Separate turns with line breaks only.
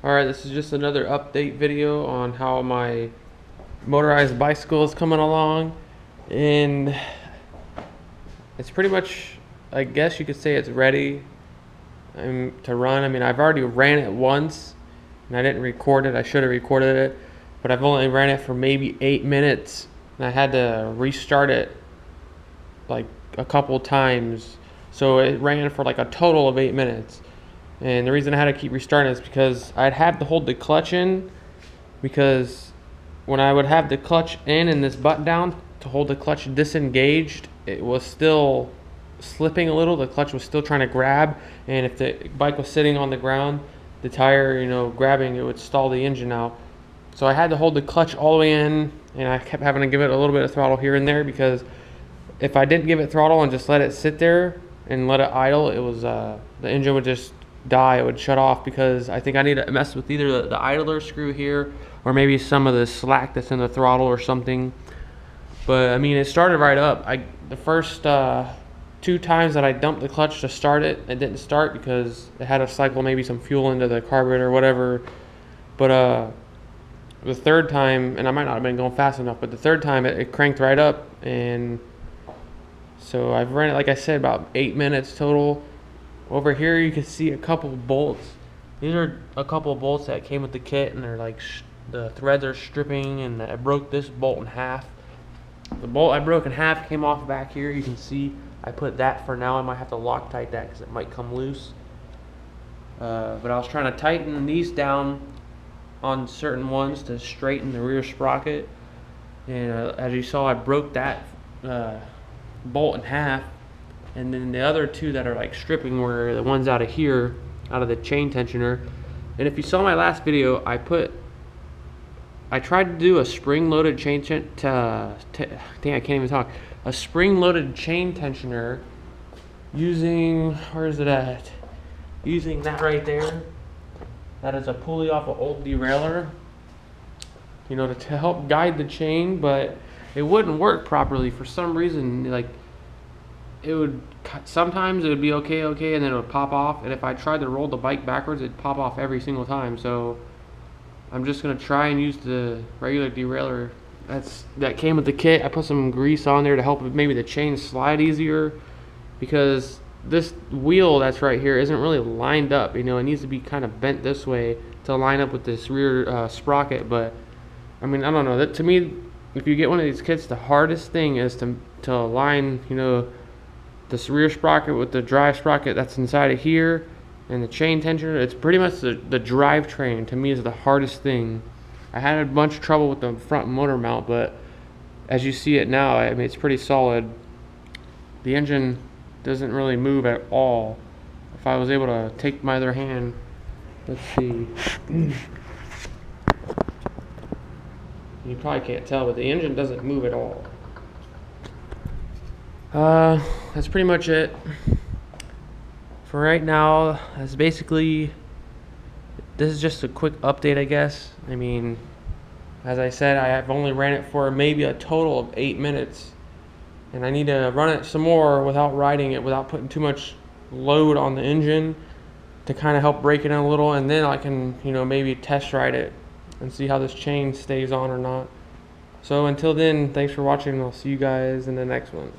Alright, this is just another update video on how my motorized bicycle is coming along, and it's pretty much, I guess you could say it's ready to run. I mean, I've already ran it once and I didn't record it. I should have recorded it, but I've only ran it for maybe 8 minutes and I had to restart it like a couple times, so it ran for like a total of 8 minutes. And the reason I had to keep restarting is because I'd have to hold the clutch in, because when I would have the clutch in and this button down to hold the clutch disengaged, it was still slipping a little. The clutch was still trying to grab, and if the bike was sitting on the ground, the tire, grabbing, it would stall the engine out. So I had to hold the clutch all the way in, and I kept having to give it a little bit of throttle here and there, because if I didn't give it throttle and just let it sit there and let it idle, it was the engine would just die. It would shut off, because I think I need to mess with either the idler screw here or maybe some of the slack that's in the throttle or something. But I mean, it started right up. The first 2 times that I dumped the clutch to start it, it didn't start because it had to cycle maybe some fuel into the carburetor or whatever. But the third time, and I might not have been going fast enough, but the third time it cranked right up. And so I've ran it, like I said, about 8 minutes total. Over here you can see a couple of bolts. These are a couple of bolts that came with the kit, and they're like the threads are stripping, and I broke this bolt in half. The bolt I broke in half came off back here. You can see I put that for now. I might have to Loctite that because it might come loose. But I was trying to tighten these down on certain ones to straighten the rear sprocket, and as you saw, I broke that bolt in half. And then the other 2 that are like stripping were the ones out of here, out of the chain tensioner. And if you saw my last video, I tried to do a spring-loaded chain I can't even talk. A spring-loaded chain tensioner using, where is it at? Using that right there. That is a pulley off an old derailleur, to help guide the chain, but it wouldn't work properly for some reason. Like, sometimes it would be okay, and then it would pop off. And if I tried to roll the bike backwards, it'd pop off every single time. So I'm just gonna try and use the regular derailleur that came with the kit. I put some grease on there to help maybe the chain slide easier, because this wheel that's right here isn't really lined up. It needs to be kind of bent this way to line up with this rear sprocket. But I mean, I don't know. That, to me, if you get one of these kits, the hardest thing is to align, this rear sprocket with the drive sprocket that's inside of here, and the chain tensioner. It's pretty much the drivetrain, to me, is the hardest thing. I had a bunch of trouble with the front motor mount, but as you see it now, I mean, it's pretty solid. The engine doesn't really move at all. If I was able to take my other hand, let's see. You probably can't tell, but the engine doesn't move at all. That's pretty much it for right now. That's basically, this is just a quick update, I guess. I mean, as I said, I have only ran it for maybe a total of 8 minutes, and I need to run it some more without riding it, without putting too much load on the engine, to kind of help break it in a little, and then I can, maybe test ride it and see how this chain stays on or not. So until then, thanks for watching, and I'll see you guys in the next one.